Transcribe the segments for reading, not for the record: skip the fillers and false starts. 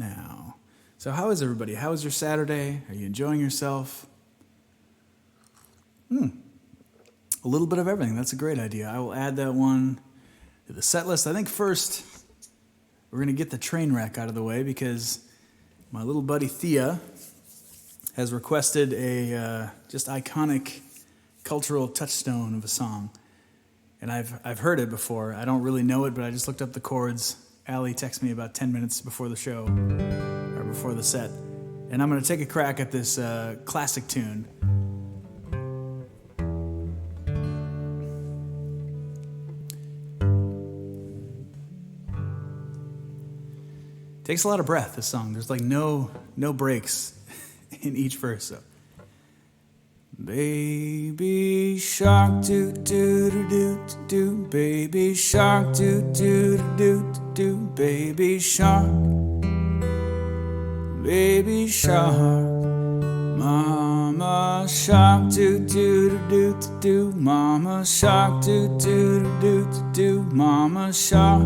now. So how is everybody? How was your Saturday? Are you enjoying yourself? A little bit of everything. That's a great idea. I will add that one to the set list. I think first we're going to get the train wreck out of the way because my little buddy Thea has requested a just iconic cultural touchstone of a song. And I've heard it before. I don't really know it, but I just looked up the chords. Allie texted me about 10 minutes before the show, or before the set. And I'm going to take a crack at this classic tune. Takes a lot of breath, this song. There's like no breaks in each verse. So. Baby shark doo doo doo doo doo, baby shark doo doo doo doo doo, baby shark, mama shark doo doo doo doo doo, mama shark doo doo doo doo doo, mama shark,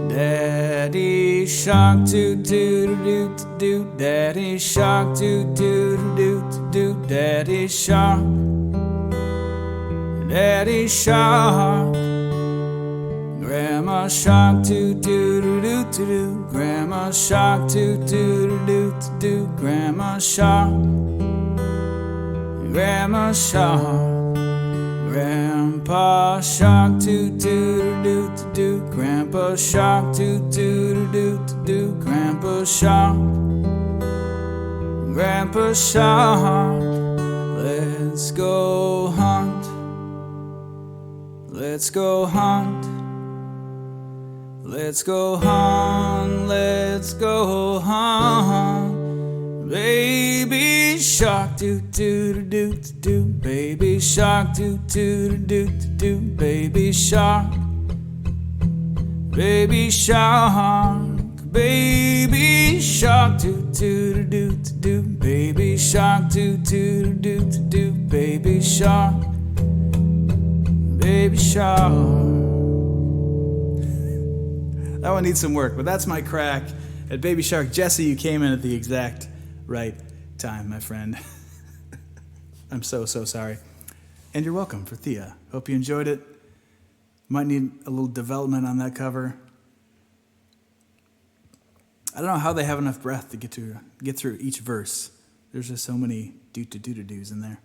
daddy shark doo doo doo doo doo, daddy shark doo doo doo doo doo, daddy shark, grandma shark doo doo doo doo doo, grandma shark doo doo doo doo doo, grandma shark, grandpa shark doo doo doo doo doo, grandpa shark doo doo doo doo doo, grandpa shark, let's go hunt, let's go hunt, let's go hunt, let's go hunt. Baby shark doo doo doo doo doo, baby shark doo doo doo doo doo, baby shark, baby shark doo doo doo doo doo, baby shark doo doo doo doo doo, baby shark, That one needs some work, but that's my crack at Baby Shark. Jesse, you came in at the exact right time, my friend. I'm so sorry. And you're welcome for Thea. Hope you enjoyed it. Might need a little development on that cover. I don't know how they have enough breath to get through each verse. There's just so many do-to-do-to-dos in there.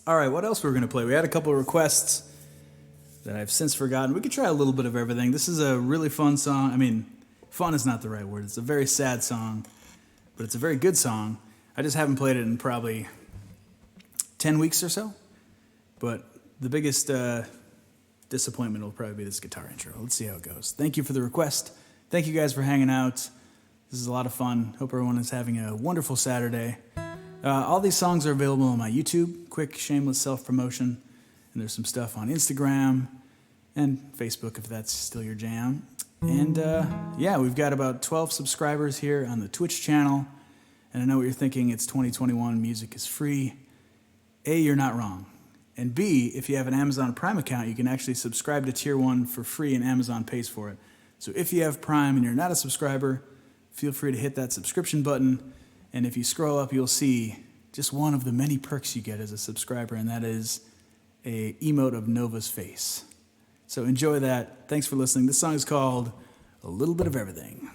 All right, what else were we going to play? We had a couple of requests that I've since forgotten. We could try a little bit of everything. This is a really fun song. I mean, fun is not the right word. It's a very sad song, but it's a very good song. I just haven't played it in probably 10 weeks or so. But the biggest disappointment will probably be this guitar intro. Let's see how it goes. Thank you for the request. Thank you guys for hanging out. This is a lot of fun. Hope everyone is having a wonderful Saturday. All these songs are available on my YouTube. Quick, shameless self-promotion. And there's some stuff on Instagram and Facebook if that's still your jam. And we've got about 12 subscribers here on the Twitch channel. And I know what you're thinking. It's 2021. Music is free. A, you're not wrong. And B, if you have an Amazon Prime account, you can actually subscribe to Tier 1 for free and Amazon pays for it. So if you have Prime and you're not a subscriber, feel free to hit that subscription button. And if you scroll up, you'll see just one of the many perks you get as a subscriber, and that is a emote of Nova's face. So enjoy that. Thanks for listening. This song is called A Little Bit of Everything.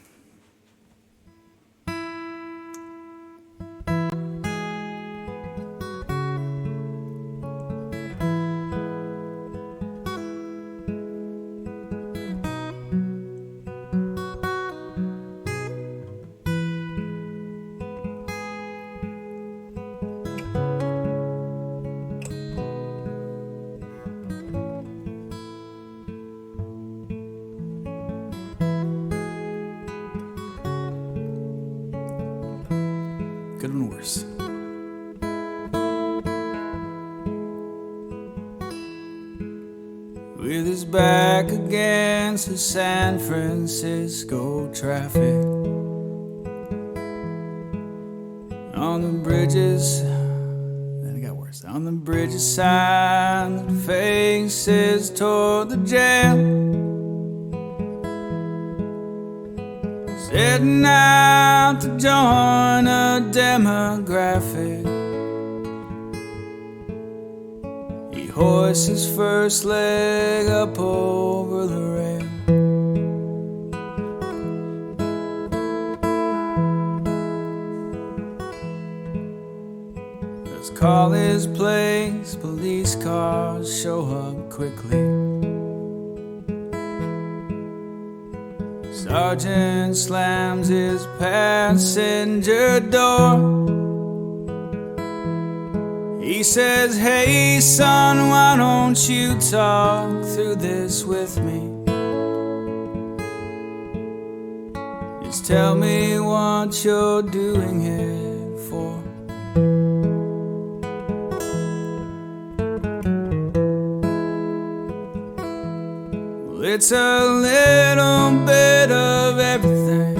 Could have been worse. With his back against the San Francisco traffic, on the bridges, then it got worse. On on the bridge's side that faces toward the jail, setting out to join a demographic. He hoists his first leg up over the rail. Let's call his place, police cars show up quickly. Sergeant slams his passenger door. He says, "Hey son, why don't you talk through this with me? Just tell me what you're doing it for." Well, it's a little bit of everything.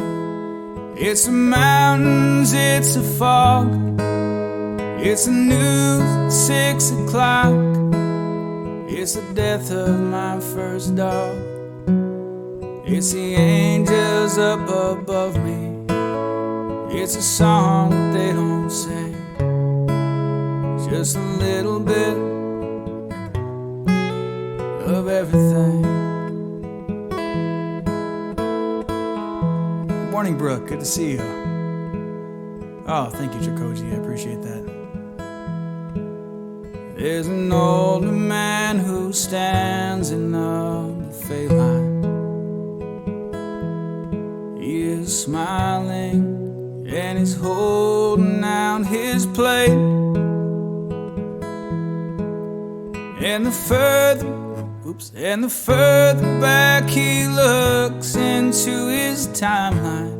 It's the mountains, it's the fog, it's the news at 6 o'clock, it's the death of my first dog, it's the angels up above me, it's a song that they don't sing, just a little bit of everything. Morning, Brooke, good to see you. Oh, thank you, Jacoji, I appreciate that. There's an older man who stands in the buffet line. He is smiling and he's holding out his plate. And the further back he looks into his timeline,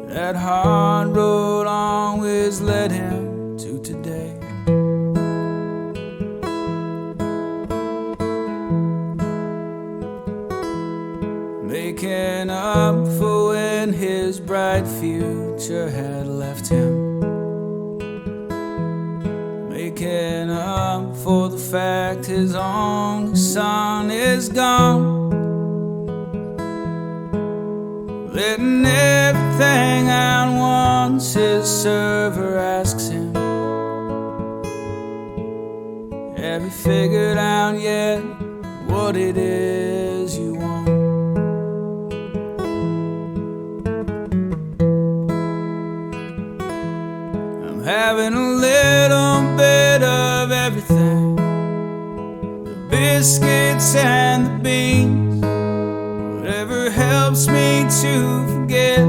that hard road always led him to today. Making up for when his bright future had left him. Making up for the fact his only son is gone. Letting everything out once his server asks him, "Have you figured out yet what it is you want?" I'm having a little bit of everything, the biscuits and the beans, whatever helps me to forget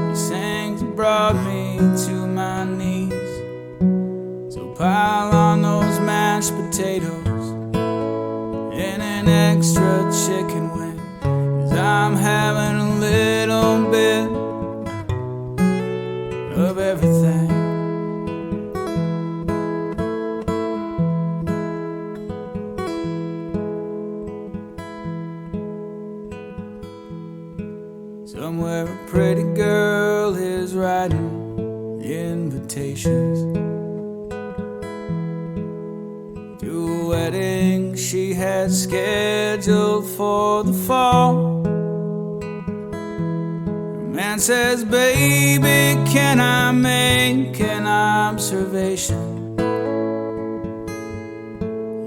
these things that brought me to my knees. So pile on those mashed potatoes and an extra chicken wing, 'cause I'm having a little bit of everything. Somewhere a pretty girl is writing invitations to a wedding she had scheduled for the fall. The man says, "Baby, can I make an observation?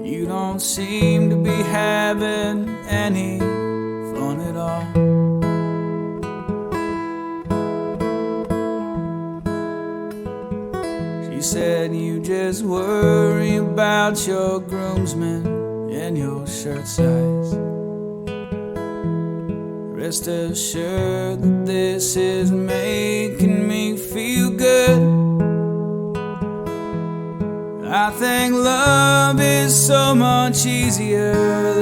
You don't seem to be having any fun at all." She said, "You just worry about your groomsmen and your shirt size. Rest assured that this is making me feel good. I think love is so much easier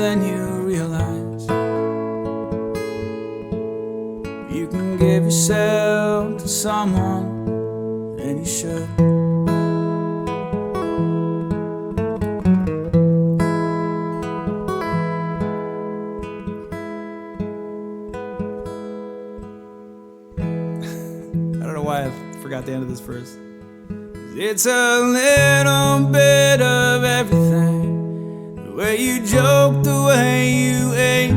than you realize. You can give yourself to someone, then you should." I don't know why I forgot the end of this verse. It's a little bit of everything. The way you joke, the way you ache.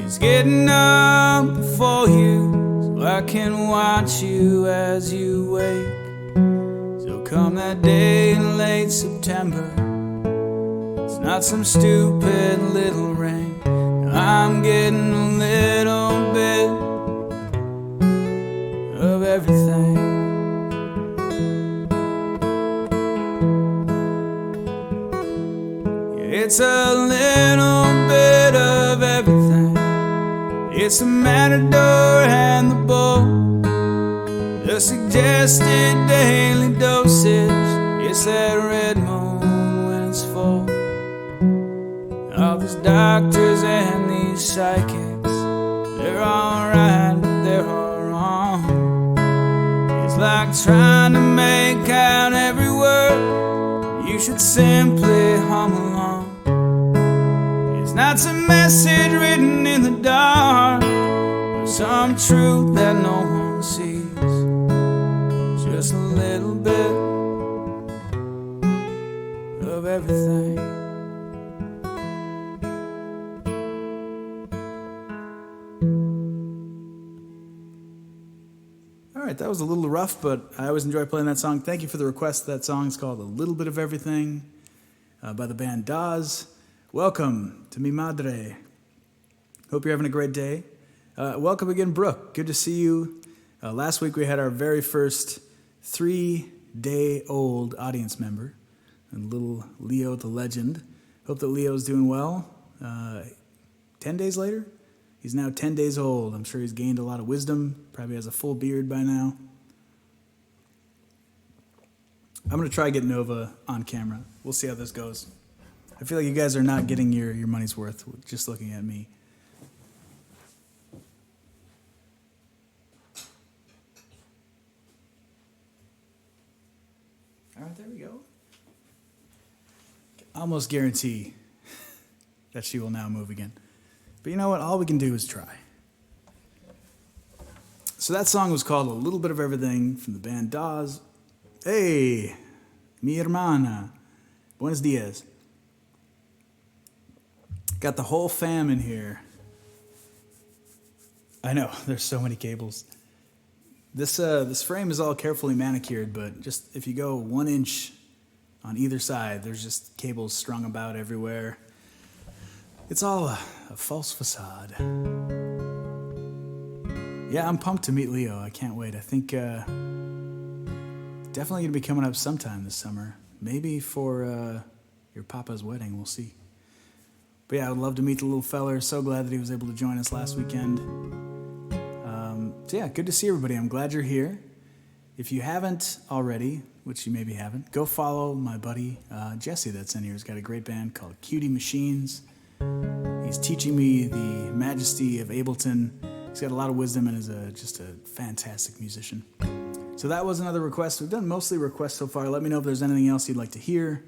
It's getting up before you, so I can watch you as you wake. So come that day in late September, it's not some stupid little rain. I'm getting a little bit of everything. It's a little bit of everything. It's the matador and the bull, the suggested daily dosage. It's that red moon when it's full. All these doctors and these psychics, they're all right, but they're all wrong. It's like trying to make out every word. You should simply hum along. It's not some message written in the dark, or some truth that no one sees. Just a little bit of everything. All right, that was a little rough, but I always enjoy playing that song. Thank you for the request. That song is called A Little Bit of Everything by the band Daz. Welcome to Mi Madre. Hope you're having a great day. Welcome again, Brooke. Good to see you. Last week we had our very first 3-day-old audience member, and little Leo the legend. Hope that Leo's doing well. 10 days later? He's now 10 days old. I'm sure he's gained a lot of wisdom. Probably has a full beard by now. I'm going to try get Nova on camera. We'll see how this goes. I feel like you guys are not getting your money's worth just looking at me. All right, there we go. Almost guarantee that she will now move again. But you know what? All we can do is try. So that song was called A Little Bit of Everything from the band Daz. Hey, mi hermana. Buenos dias. Got the whole fam in here. I know, there's so many cables. This frame is all carefully manicured, but just if you go 1 inch on either side, there's just cables strung about everywhere. It's all a false facade. Yeah, I'm pumped to meet Leo. I can't wait. I think definitely going to be coming up sometime this summer. Maybe for your papa's wedding. We'll see. But yeah, I would love to meet the little feller. So glad that he was able to join us last weekend. So yeah, good to see everybody. I'm glad you're here. If you haven't already, which you maybe haven't, go follow my buddy Jesse that's in here. He's got a great band called Cutie Machines. He's teaching me the majesty of Ableton. He's got a lot of wisdom and is just a fantastic musician. So that was another request. We've done mostly requests so far. Let me know if there's anything else you'd like to hear.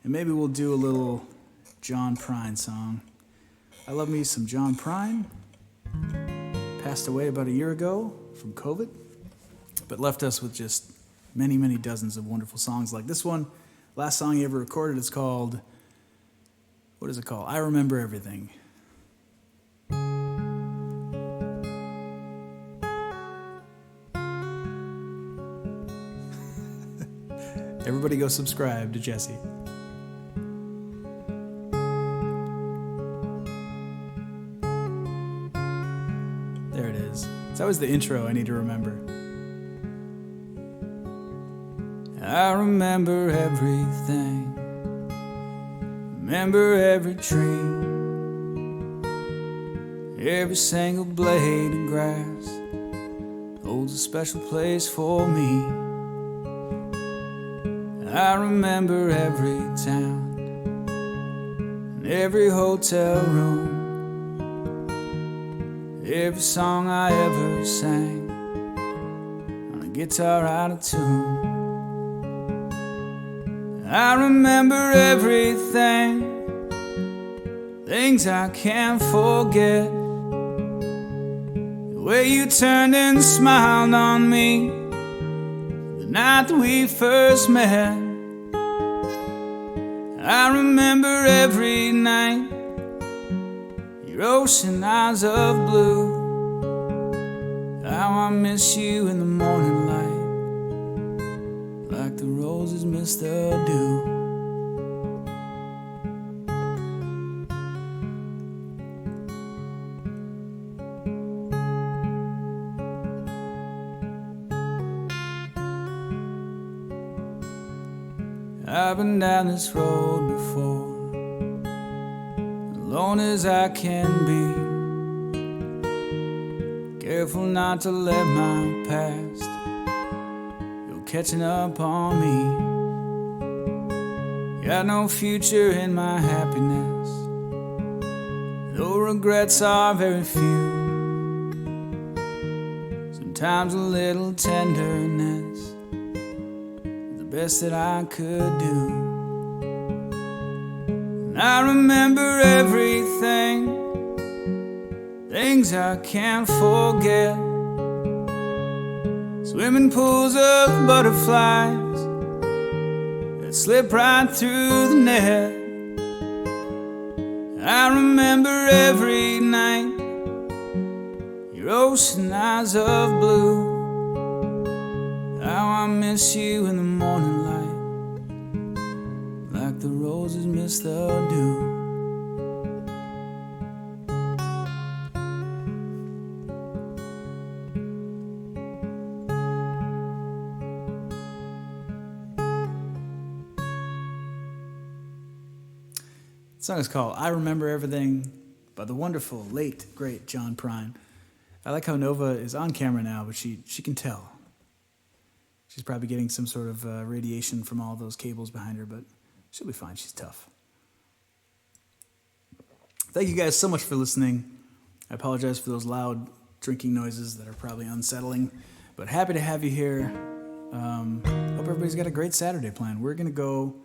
And maybe we'll do a little John Prine song. I love me some John Prine. Passed away about a year ago from COVID, but left us with just many, many dozens of wonderful songs like this one. Last song he ever recorded is called, what is it called? I Remember Everything. Everybody go subscribe to Jesse. There it is. It's always the intro I need to remember. I remember everything. Remember every tree. Every single blade of grass holds a special place for me. I remember every town and every hotel room, every song I ever sang on a guitar out of tune. I remember everything, things I can't forget. The way you turned and smiled on me the night that we first met. I remember every night, your ocean eyes of blue. How I miss you in the morning light, like the roses miss the dew. I've been down this road before, alone as I can be. Careful not to let my past go catching up on me. Got no future in my happiness, though regrets are very few. Sometimes a little tenderness, best that I could do. And I remember everything, things I can't forget. Swimming pools of butterflies that slip right through the net. I remember every night, your ocean eyes of blue. How I miss you in the morning light, like the roses miss the dew. The song is called I Remember Everything by the wonderful, late, great John Prine. I like how Nova is on camera now, but she can tell. She's probably getting some sort of radiation from all those cables behind her, but she'll be fine. She's tough. Thank you guys so much for listening. I apologize for those loud drinking noises that are probably unsettling, but happy to have you here. Hope everybody's got a great Saturday planned. We're going to go,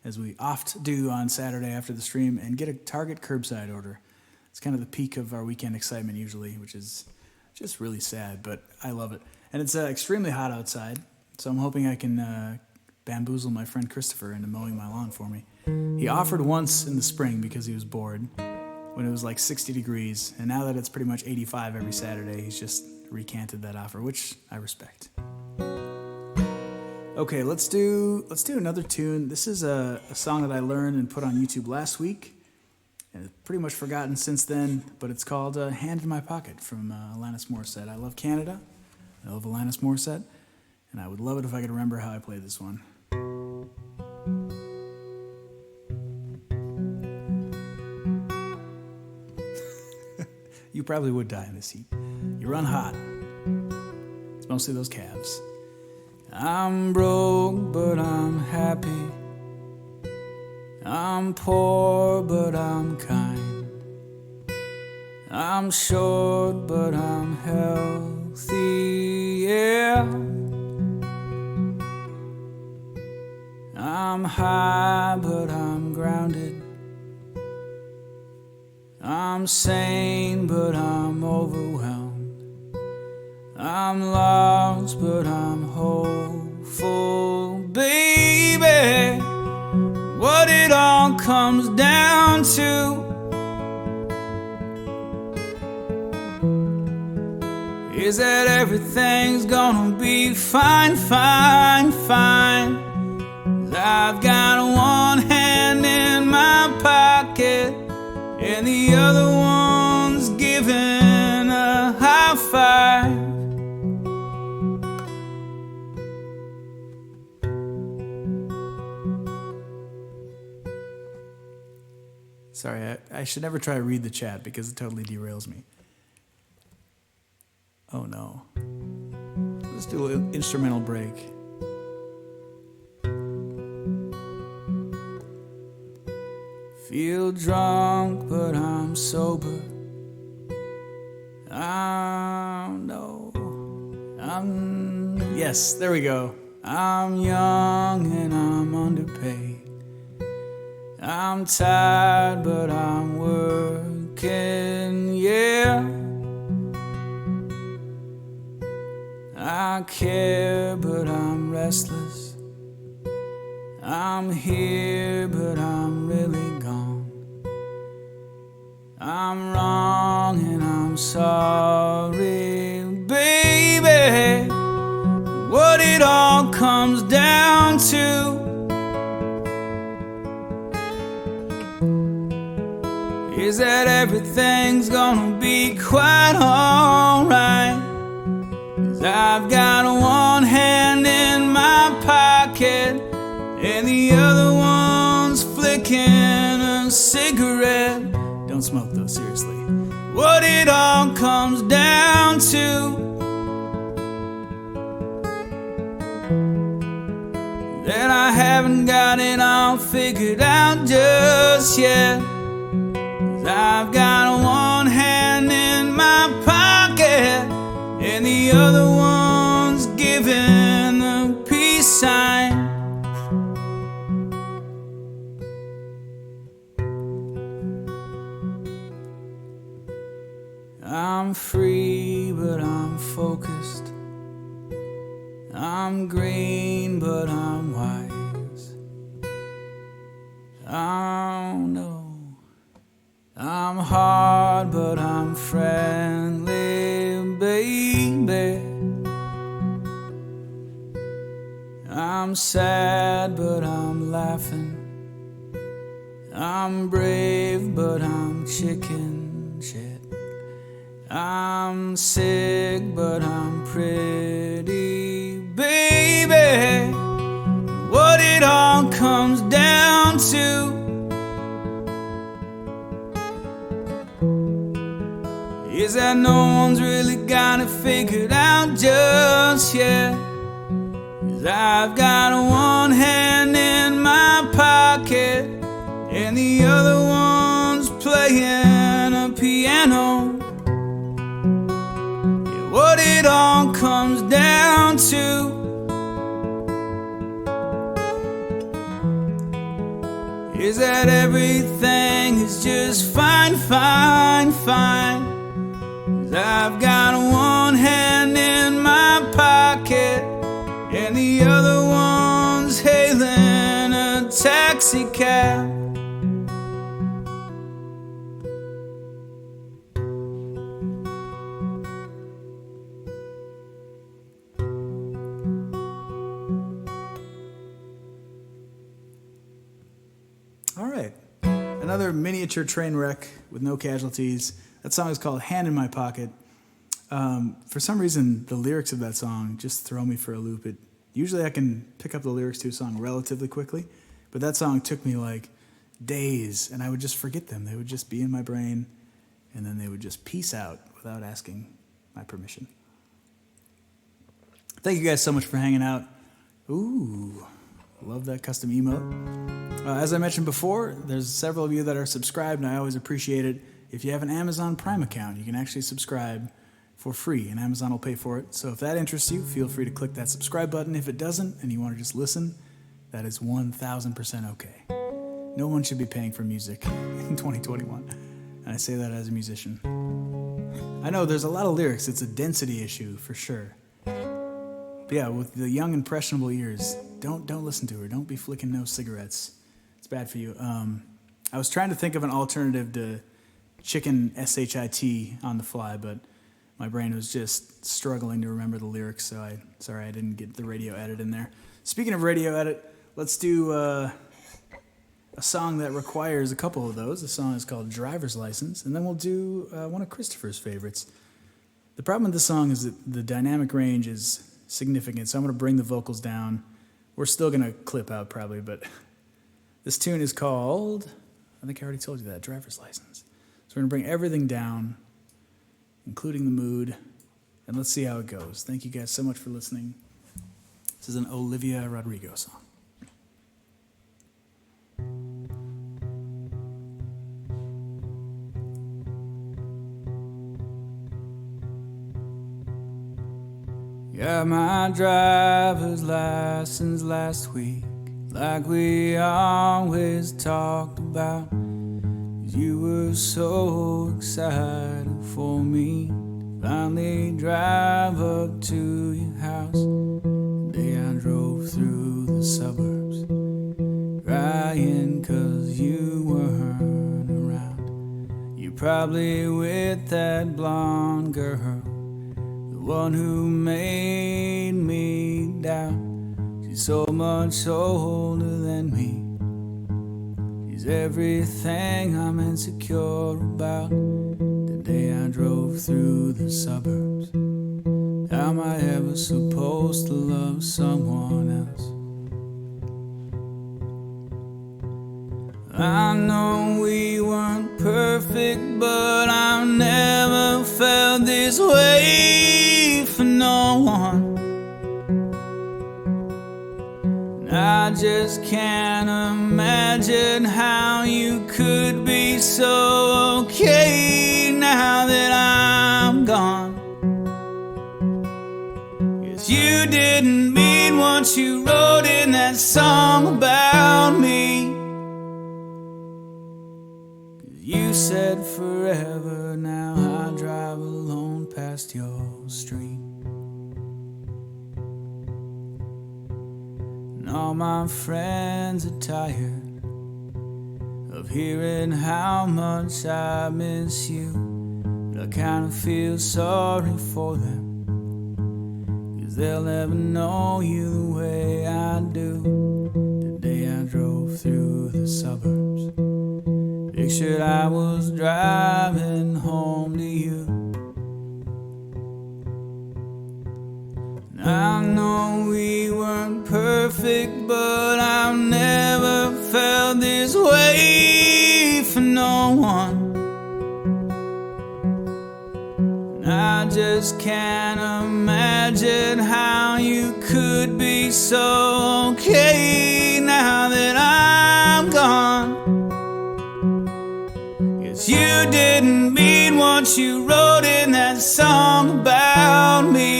as we oft do on Saturday after the stream, and get a Target curbside order. It's kind of the peak of our weekend excitement usually, which is just really sad, but I love it. And it's extremely hot outside. So I'm hoping I can bamboozle my friend Christopher into mowing my lawn for me. He offered once in the spring because he was bored when it was like 60 degrees. And now that it's pretty much 85 every Saturday, he's just recanted that offer, which I respect. Okay, let's do another tune. This is a song that I learned and put on YouTube last week. And it's pretty much forgotten since then, but it's called Hand in My Pocket from Alanis Morissette. I love Canada. I love Alanis Morissette. And I would love it if I could remember how I played this one. You probably would die in this heat. You run hot. It's mostly those calves. I'm broke, but I'm happy. I'm poor, but I'm kind. I'm short, but I'm healthy, yeah. I'm high, but I'm grounded. I'm sane, but I'm overwhelmed. I'm lost, but I'm hopeful, baby. What it all comes down to is that everything's gonna be fine, fine, fine. I've got one hand in my pocket and the other one's giving a high five. Sorry, I should never try to read the chat because it totally derails me. Oh no. Let's do an instrumental break. Feel drunk, but I'm sober. Yes, there we go. I'm young and I'm underpaid. I'm tired, but I'm working, yeah. I care, but I'm ready. restless. I'm here, but I'm really gone. I'm wrong and I'm sorry, baby. What it all comes down to is that everything's gonna be quite alright. 'Cause I've got one hand in my pocket and the other one's flicking a cigarette. Don't smoke though, seriously. What it all comes down to, that I haven't got it all figured out just yet. 'Cause I've got one hand in my pocket and the other one's giving the peace sign. I'm free, but I'm focused. I'm green, but I'm wise. I don't know. I'm hard, but I'm friendly, baby. I'm sad, but I'm laughing. I'm brave, but I'm chicken shit. I'm sick, but I'm pretty, baby. What it all comes down to is that no one's really got it figured out just yet. 'Cause I've got one hand in my pocket and the other one's playing a piano. What it all comes down to is that everything is just fine, fine, fine. 'Cause I've got one hand in my pocket and the other one's hailing a taxi cab. All right, another miniature train wreck with no casualties. That song is called Hand in My Pocket. For some reason, the lyrics of that song just throw me for a loop. Usually I can pick up the lyrics to a song relatively quickly, but that song took me like days, and I would just forget them. They would just be in my brain, and then they would just peace out without asking my permission. Thank you guys so much for hanging out. Ooh, love that custom emote. As I mentioned before, there's several of you that are subscribed, and I always appreciate it. If you have an Amazon Prime account, you can actually subscribe for free, and Amazon will pay for it. So if that interests you, feel free to click that subscribe button. If it doesn't, and you want to just listen, that is 1,000% okay. No one should be paying for music in 2021, and I say that as a musician. I know there's a lot of lyrics. It's a density issue for sure. But yeah, with the young impressionable ears, don't listen to her. Don't be flicking no cigarettes. It's bad for you. I was trying to think of an alternative to chicken shit on the fly, but my brain was just struggling to remember the lyrics, so sorry I didn't get the radio edit in there. Speaking of radio edit, let's do a song that requires a couple of those. The song is called Driver's License, and then we'll do one of Christopher's favorites. The problem with this song is that the dynamic range is significant, so I'm going to bring the vocals down. We're still going to clip out probably, but this tune is called, I think I already told you that, Driver's License. So we're going to bring everything down, including the mood, and let's see how it goes. Thank you guys so much for listening. This is an Olivia Rodrigo song. Got my driver's license last week, like we always talked about. You were so excited for me to finally drive up to your house. The day I drove through the suburbs, crying 'cause you weren't around. You're probably with that blonde girl, the one who made me doubt. She's so much older than me. She's everything I'm insecure about. The day I drove through the suburbs, how am I ever supposed to love someone else? I know we weren't perfect, but I've never felt this way for no one. I just can't imagine how you could be so okay now that I'm gone. Guess you didn't mean what you wrote in that song about me. 'Cause you said forever, now I drive alone past your street. All my friends are tired of hearing how much I miss you, but I kinda feel sorry for them, 'cause they'll never know you the way I do. The day I drove through the suburbs, pictured I was driving home to you. I know we weren't perfect, but I've never felt this way for no one. I just can't imagine how you could be so okay now that I'm gone. Guess you didn't mean what you wrote in that song about me.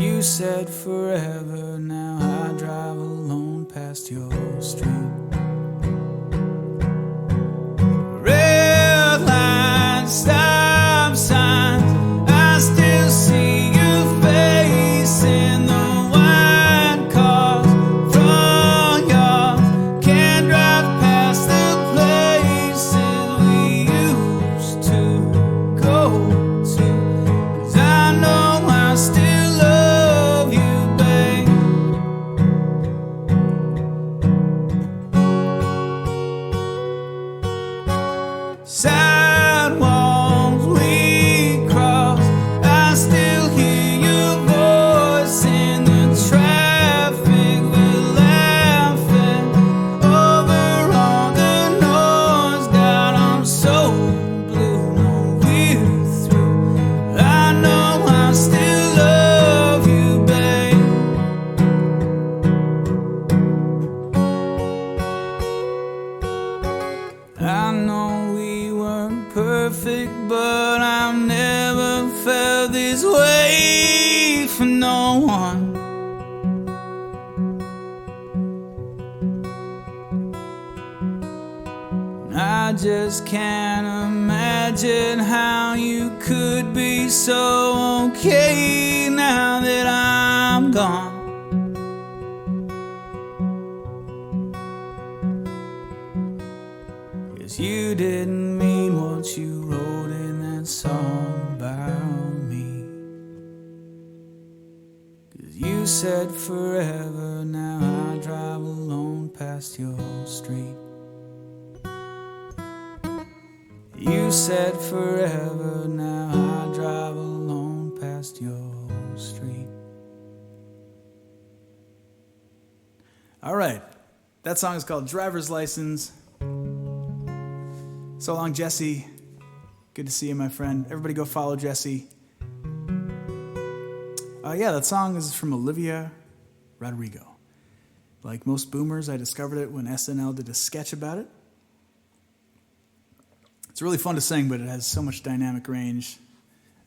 You said forever, now I drive alone past your street. Red lights, stop signs, I still see your face in the white cars from yours. Can't drive past the places we used to go to, 'cause I know I still love you, babe. Sidewalks we cross, I still hear your voice in the traffic. We're laughing over all the noise. God, I'm so blue, no we're through. I know I still love you, babe. I know we weren't perfect, but I've never felt this way for no one. I just can't imagine how you could be so okay now that I'm gone. Guess you didn't mean what you wrote in that song about me. 'Cause you said forever, now I drive alone past your street. You said forever, now I drive alone past your street. All right, that song is called Driver's License. So long, Jesse. Good to see you, my friend. Everybody go follow Jesse. Yeah, that song is from Olivia Rodrigo. Like most boomers, I discovered it when SNL did a sketch about it. It's really fun to sing, but it has so much dynamic range.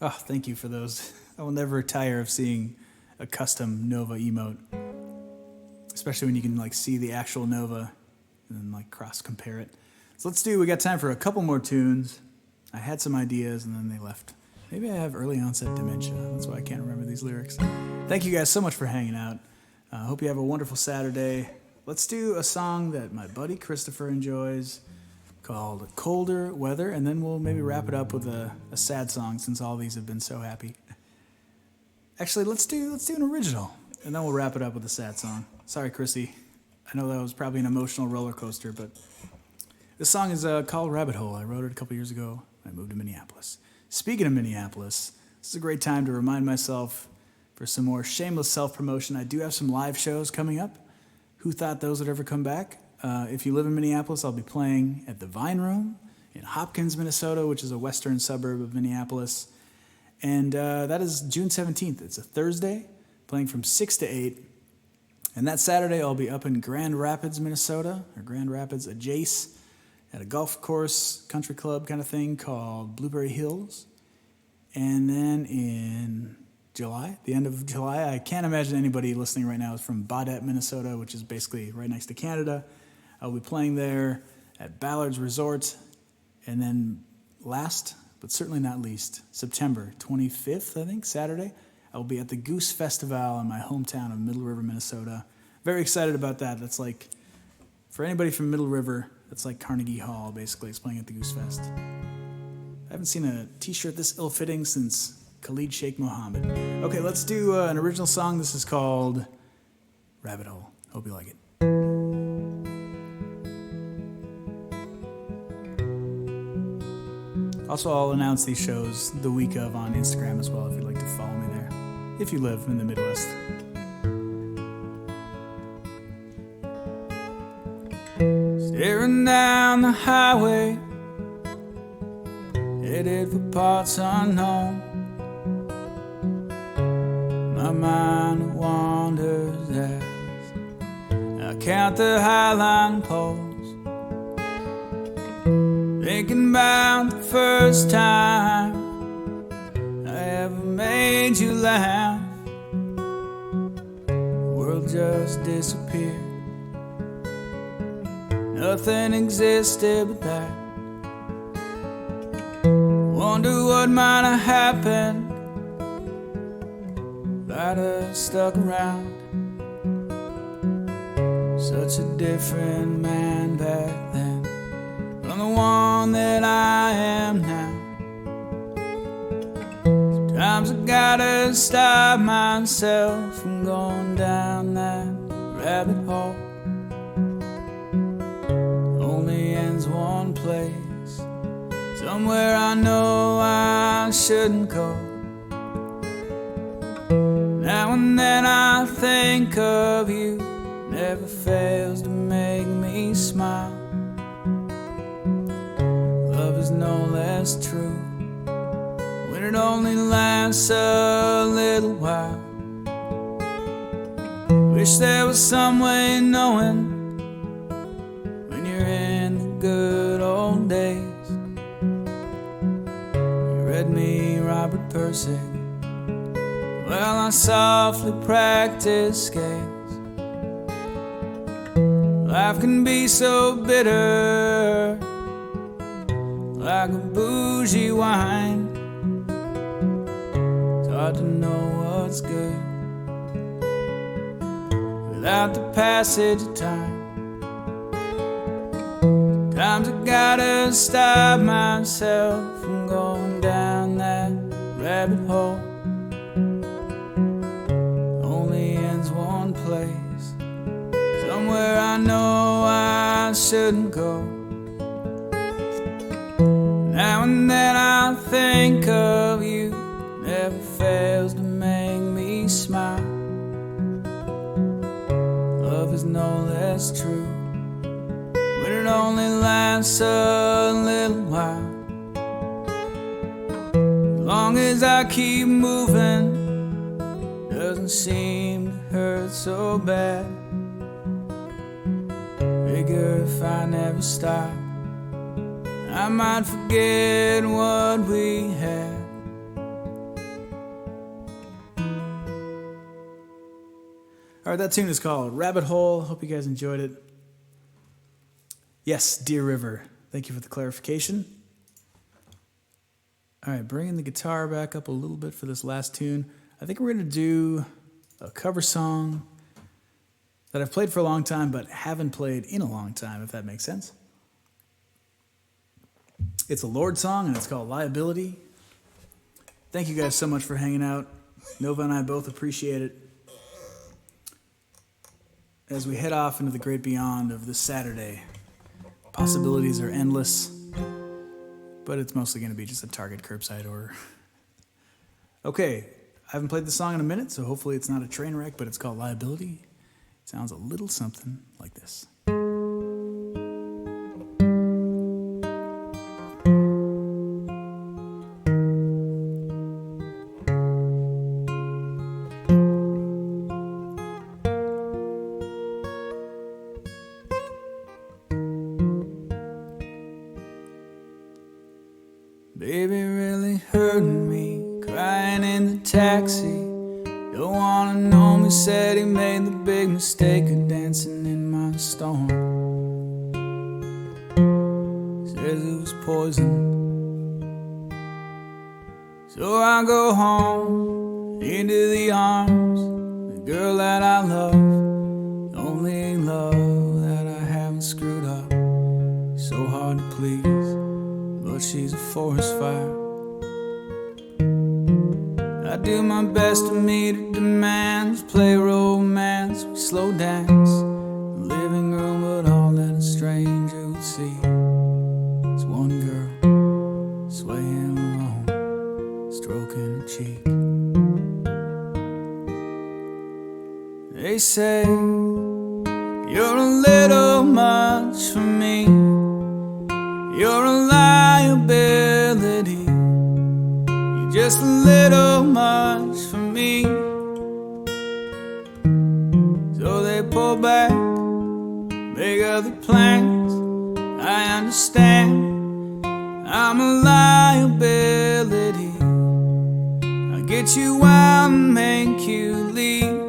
Oh, thank you for those. I will never tire of seeing a custom Nova emote, especially when you can like see the actual Nova and then like cross compare it. So we got time for a couple more tunes. I had some ideas and then they left. Maybe I have early onset dementia. That's why I can't remember these lyrics. Thank you guys so much for hanging out. Hope you have a wonderful Saturday. Let's do a song that my buddy Christopher enjoys called Colder Weather, and then we'll maybe wrap it up with a sad song since all these have been so happy. Actually, let's do an original, and then we'll wrap it up with a sad song. Sorry, Chrissy. I know that was probably an emotional roller coaster, but this song is called Rabbit Hole. I wrote it a couple years ago. I moved to Minneapolis. Speaking of Minneapolis, this is a great time to remind myself for some more shameless self-promotion. I do have some live shows coming up. Who thought those would ever come back? If you live in Minneapolis, I'll be playing at the Vine Room in Hopkins, Minnesota, which is a western suburb of Minneapolis. And that is June 17th. It's a Thursday, playing from 6 to 8. And that Saturday, I'll be up in Grand Rapids, Minnesota, or Grand Rapids, Jace, at a golf course, country club kind of thing called Blueberry Hills. And then in July, the end of July, I can't imagine anybody listening right now is from Baudette, Minnesota, which is basically right next to Canada. I'll be playing there at Ballard's Resort. And then last, but certainly not least, September 25th, I think, Saturday, I will be at the Goose Festival in my hometown of Middle River, Minnesota. Very excited about that. That's like, for anybody from Middle River, that's like Carnegie Hall, basically. It's playing at the Goose Fest. I haven't seen a t-shirt this ill-fitting since Khalid Sheikh Mohammed. Okay, let's do an original song. This is called Rabbit Hole. Hope you like it. Also, I'll announce these shows the week of on Instagram as well if you'd like to follow me there, if you live in the Midwest. Staring down the highway, headed for parts unknown. My mind wanders as I count the highline poles, thinking about the first time I ever made you laugh. The world just disappeared. Nothing existed but that. Wonder what might have happened if I'd have stuck around. Such a different man back then from the one that I am now. Sometimes I gotta stop myself from going down that rabbit hole. Only ends one place, somewhere I know I shouldn't go. Now and then I think of you, never fails to make me smile. Love is no less true when it only lasts a little while. Wish there was some way knowing when you're in the good old days. You read me Robert Percy while I softly practice scales. Life can be so bitter, like a bougie wine. It's hard to know what's good without the passage of time. Sometimes I gotta stop myself from going down that rabbit hole. Only ends one place, somewhere I know I shouldn't go. Now and then I think of you, never fails to make me smile. Love is no less true when it only lasts a little while. As long as I keep moving, doesn't seem to hurt so bad. Figure if I never stop, I might forget what we had. All right, that tune is called Rabbit Hole. Hope you guys enjoyed it. Yes, Deer River. Thank you for the clarification. All right, bringing the guitar back up a little bit for this last tune. I think we're going to do a cover song that I've played for a long time but haven't played in a long time, if that makes sense. It's a Lord song, and it's called Liability. Thank you guys so much for hanging out. Nova and I both appreciate it. As we head off into the great beyond of this Saturday, possibilities are endless, but it's mostly going to be just a Target curbside order. Okay, I haven't played the song in a minute, so hopefully it's not a train wreck, but it's called Liability. It sounds a little something like this. Baby really hurting me, crying in the taxi. Don't wanna know me, said he made the big mistake of dancing in my storm. Says it was poison. So I go home, into the arms of the girl that I love, the only love that I haven't screwed up. So hard to please, but she's a forest fire. I do my best to meet her demands, play romance, we slow dance in the living room, but all that a stranger would see is one girl swaying alone, stroking her cheek. They say you're a little much for me, you're a liability, you're just a little much for me. So they pull back, make other plans. I understand, I'm a liability. I'll get you wild and make you leave.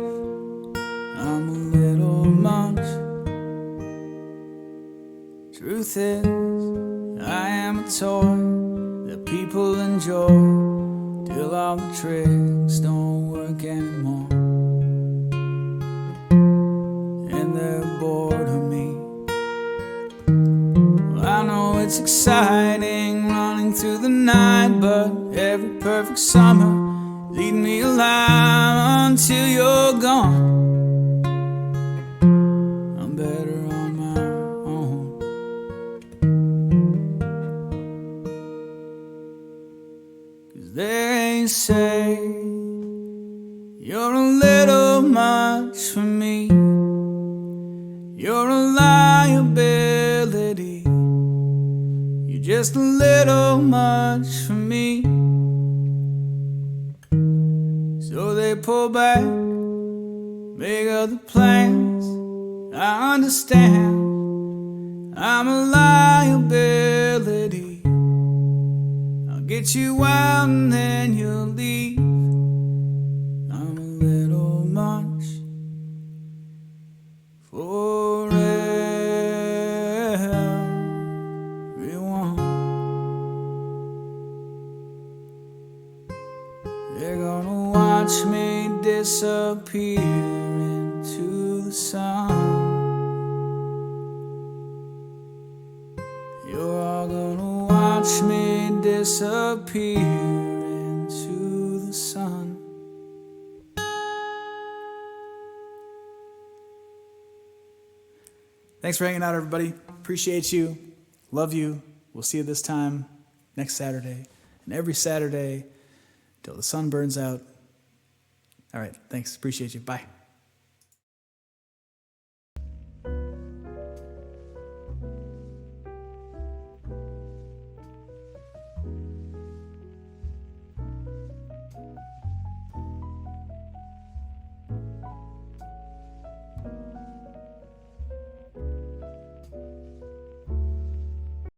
I'm a little much. Truth is, I am a toy that people enjoy till all the tricks don't work anymore, and they're bored of me. Well, I know it's exciting running through the night, but every perfect summer lead me alive until you're gone. I'm better on my own. They say you're a little much for me, you're a liability, you're just a little much for me. So they pull back, make other plans. I understand, I'm a liability. Get you out and then you'll leave. I'm a little much for everyone. They're gonna watch me disappear into the sun. You're all gonna watch me disappear into the sun. Thanks for hanging out, everybody. Appreciate you. Love you. We'll see you this time next Saturday and every Saturday till the sun burns out. All right. Thanks. Appreciate you. Bye.